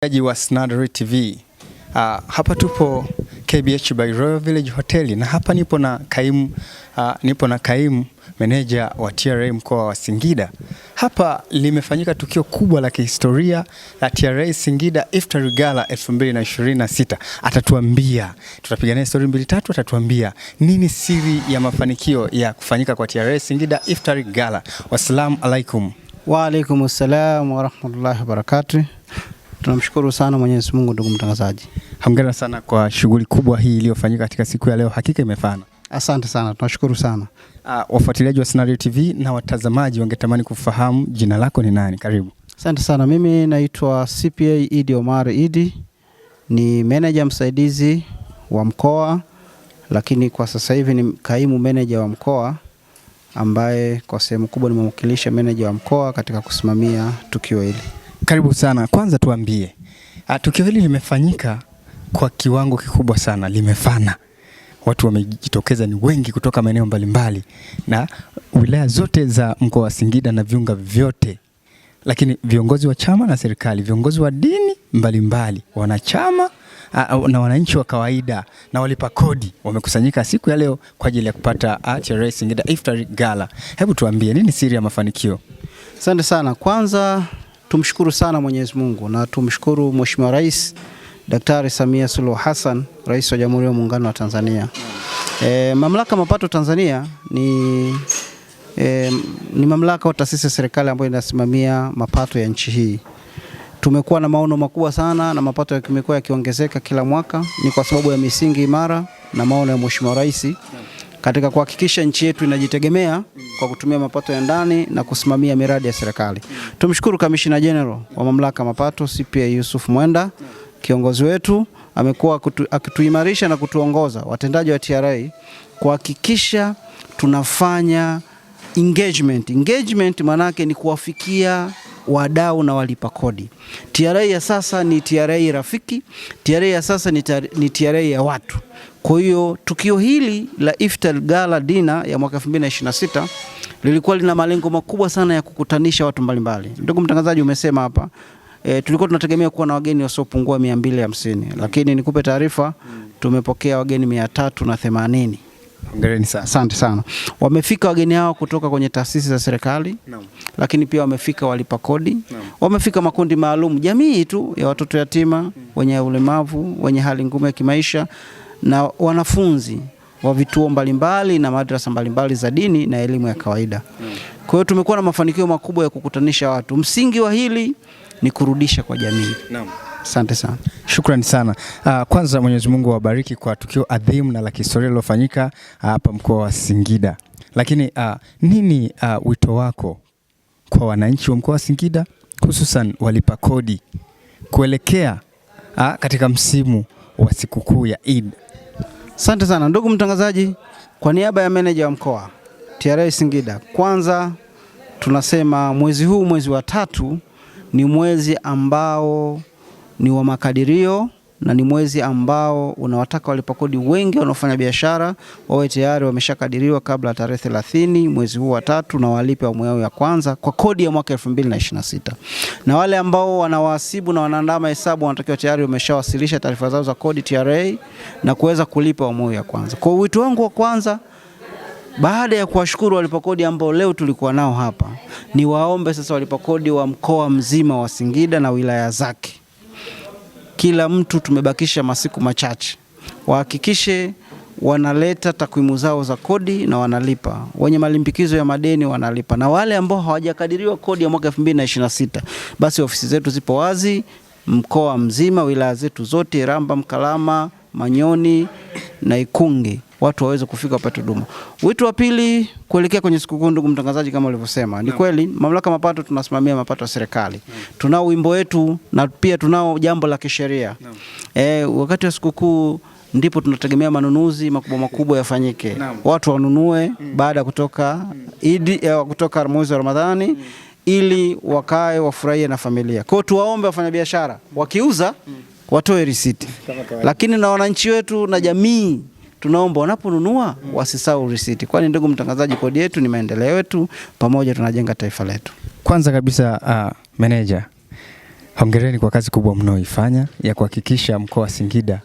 Mtazamaji wa Snadareal TV. Hapa tupo KBH by Royal Village Hotel na hapa nipo na kaimu meneja wa TRA mkoa wa Singida. Hapa limefanyika tukio kubwa la kihistoria la TRA Singida Iftar Gala 2026. Atatuambia, tutapigania story mbili tatu, atatuambia nini siri ya mafanikio ya kufanyika kwa TRA Singida Iftar Gala. Wassalamu alaikum. Wa alaikum assalam wa rahmatullahi wa barakatuh. Tunamshukuru sana Mwenyezi Mungu, ndugu mtangazaji. Hongera sana kwa shughuli kubwa hii iliyofanyika katika siku ya leo, hakika imefana. Asante sana, tunashukuru sana. Wafuatiliaji wa Snadareal TV na watazamaji wangetamani kufahamu jina lako ni nani? Karibu. Asante sana, mimi naitwa CPA Idi Omar Idi, ni manager msaidizi wa mkoa, lakini kwa sasa hivi ni kaimu manager wa mkoa ambaye kwa sehemu kubwa nimemwakilisha manager wa mkoa katika kusimamia tukio hili. Karibu sana. Kwanza tuambie, tukio hili limefanyika kwa kiwango kikubwa sana, limefana. Watu wamejitokeza ni wengi kutoka maeneo mbalimbali na wilaya zote za mkoa wa Singida na viunga vyote. Lakini viongozi wa chama na serikali, viongozi wa dini mbalimbali, wanachama na wananchi wa kawaida na walipa kodi wamekusanyika siku ya leo kwa ajili ya kupata TRA Singida Iftar Gala. Hebu tuambie nini siri ya mafanikio? Asante sana. Kwanza tumshukuru sana Mwenyezi Mungu na tumshukuru Mheshimiwa Rais Daktari Samia Suluhu Hassan, Rais wa Jamhuri ya Muungano wa Tanzania. Mamlaka mapato Tanzania ni mamlaka au taasisi ya serikali ambayo inasimamia mapato ya nchi hii. Tumekuwa na maono makubwa sana na mapato yamekuwa yakiongezeka kila mwaka, ni kwa sababu ya misingi imara na maono ya Mheshimiwa Rais katika kuhakikisha nchi yetu inajitegemea kwa kutumia mapato ya ndani na kusimamia miradi ya serikali. Tumshukuru Kamishna General wa mamlaka mapato CPA Yusuf Mwenda, kiongozi wetu, amekuwa akituimarisha na kutuongoza watendaji wa TRA kuhakikisha tunafanya engagement. Engagement maana yake ni kuwafikia wadau na walipa kodi. TRA ya sasa ni TRA rafiki, TRA ya sasa ni TRA ya watu. Kwa hiyo tukio hili la Iftar Gala Dinner ya mwaka 2026 lilikuwa lina malengo makubwa sana ya kukutanisha watu mbalimbali. Ndugu mtangazaji, umesema hapa tulikuwa tunategemea kuwa na wageni wasiopungua 250, lakini nikupe taarifa, tumepokea wageni 380. Hongereni sana. Asante sana. Wamefika wageni hao kutoka kwenye taasisi za serikali, lakini pia wamefika walipa kodi, wamefika makundi maalum, jamii tu ya watoto yatima, wenye ulemavu, wenye hali ngumu ya kimaisha, na wanafunzi wa vituo mbalimbali na madrasa mbalimbali za dini na elimu ya kawaida. Kwa hiyo tumekuwa na mafanikio makubwa ya kukutanisha watu. Msingi wa hili ni kurudisha kwa jamii. Asante sana. Shukrani sana. Kwanza Mwenyezi Mungu awabariki kwa tukio adhimu na la kihistoria lilofanyika hapa mkoa wa Singida. Lakini nini wito wako kwa wananchi wa mkoa wa Singida, hususan walipa kodi kuelekea katika msimu wa sikukuu ya Eid? Asante sana ndugu mtangazaji, kwa niaba ya meneja wa mkoa TRA Singida, kwanza tunasema mwezi huu, mwezi wa 3, ni mwezi ambao ni wa makadirio na ni mwezi ambao unawataka walipa kodi wengi wanaofanya biashara wawe tayari wameshakadiriwa kabla tarehe 30 mwezi huu wa 3 na walipe awamu yao ya kwanza kwa kodi ya mwaka 2026. Na wale ambao wanawahasibu na wanaandaa hesabu wanatakiwa tayari wameshawasilisha taarifa zao za kodi TRA na kuweza kulipa awamu ya kwanza. Kwa wito wangu wa kwanza, baada ya kuwashukuru walipa kodi ambao leo tulikuwa nao hapa, ni waombe sasa walipa kodi wa mkoa mzima wa Singida na wilaya zake, kila mtu tumebakisha masiku machache, wahakikishe wanaleta takwimu zao za kodi na wanalipa. Wenye malimbikizo ya madeni wanalipa, na wale ambao hawajakadiriwa kodi ya mwaka 2026, basi ofisi zetu zipo wazi mkoa mzima, wilaya zetu zote, Ramba, Mkalama, Manyoni na Ikungi, watu waweze kufika wapate huduma. Wito wa pili, kuelekea kwenye sikukuu, ndugu mtangazaji, kama ulivyosema, ni kweli mamlaka mapato tunasimamia mapato ya serikali. Tunao wimbo wetu na pia tunao jambo la kisheria. Wakati wa sikukuu ndipo tunategemea manunuzi makubwa yafanyike. Watu wanunue baada kutoka kutoka mwezi wa Ramadhani ili wakae wafurahie na familia. Kwa hiyo tuwaombe wafanyabiashara wakiuza watoe risiti. Lakini na wananchi wetu na jamii tunaomba wanaponunua wasisahau risiti, kwani ndugu mtangazaji, kodi yetu ni maendeleo yetu, pamoja tunajenga taifa letu. Kwanza kabisa meneja, Hongereni kwa kazi kubwa mnaoifanya ya kuhakikisha mkoa wa Singida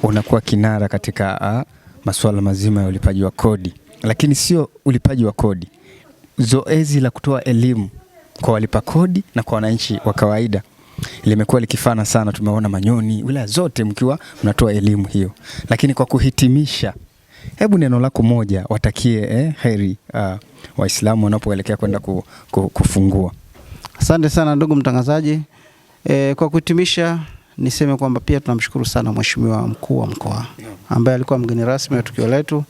unakuwa kinara katika masuala mazima ya ulipaji wa kodi. Lakini sio ulipaji wa kodi, zoezi la kutoa elimu kwa walipa kodi na kwa wananchi wa kawaida limekuwa likifana sana. Tumeona Manyoni, wilaya zote mkiwa mnatoa elimu hiyo. Lakini kwa kuhitimisha, hebu neno lako moja watakie heri Waislamu wanapoelekea kwenda kufungua. Asante sana ndugu mtangazaji. Kwa kuhitimisha niseme kwamba pia tunamshukuru sana Mheshimiwa Mkuu wa Mkoa ambaye alikuwa mgeni rasmi wa tukio letu.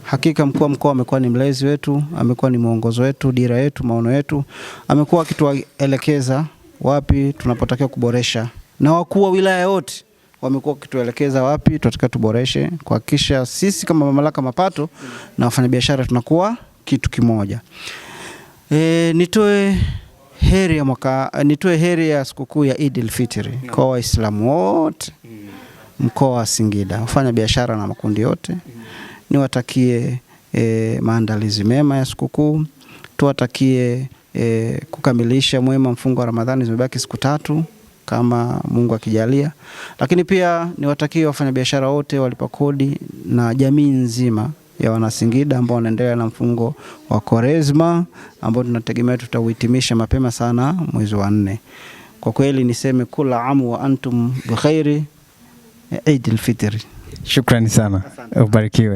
Hakika Mkuu wa Mkoa amekuwa ni mlezi wetu, amekuwa ni mwongozo wetu, dira yetu, maono yetu. Amekuwa akituelekeza wapi tunapotakiwa kuboresha, na wakuu wa wilaya wote wamekuwa wakituelekeza wapi tunatakiwa tuboreshe, kuhakikisha sisi kama mamlaka mapato na wafanyabiashara tunakuwa kitu kimoja. Nitoe heri ya sikukuu ya Eid al-Fitr kwa Waislamu wote mkoa wa Singida, wafanya biashara na makundi yote. Niwatakie maandalizi mema ya sikukuu. Tuwatakie kukamilisha mwema mfungo wa Ramadhani, zimebaki siku 3 kama Mungu akijalia. Lakini pia niwatakie wafanyabiashara wote, walipa kodi na jamii nzima ya Wanasingida ambao wanaendelea na mfungo wa Kwaresma ambao tunategemea tutauhitimisha mapema sana mwezi wa 4. Kwa kweli niseme kula amu wa antum bikhairi, Eid al-Fitr. Shukrani sana. Ubarikiwe.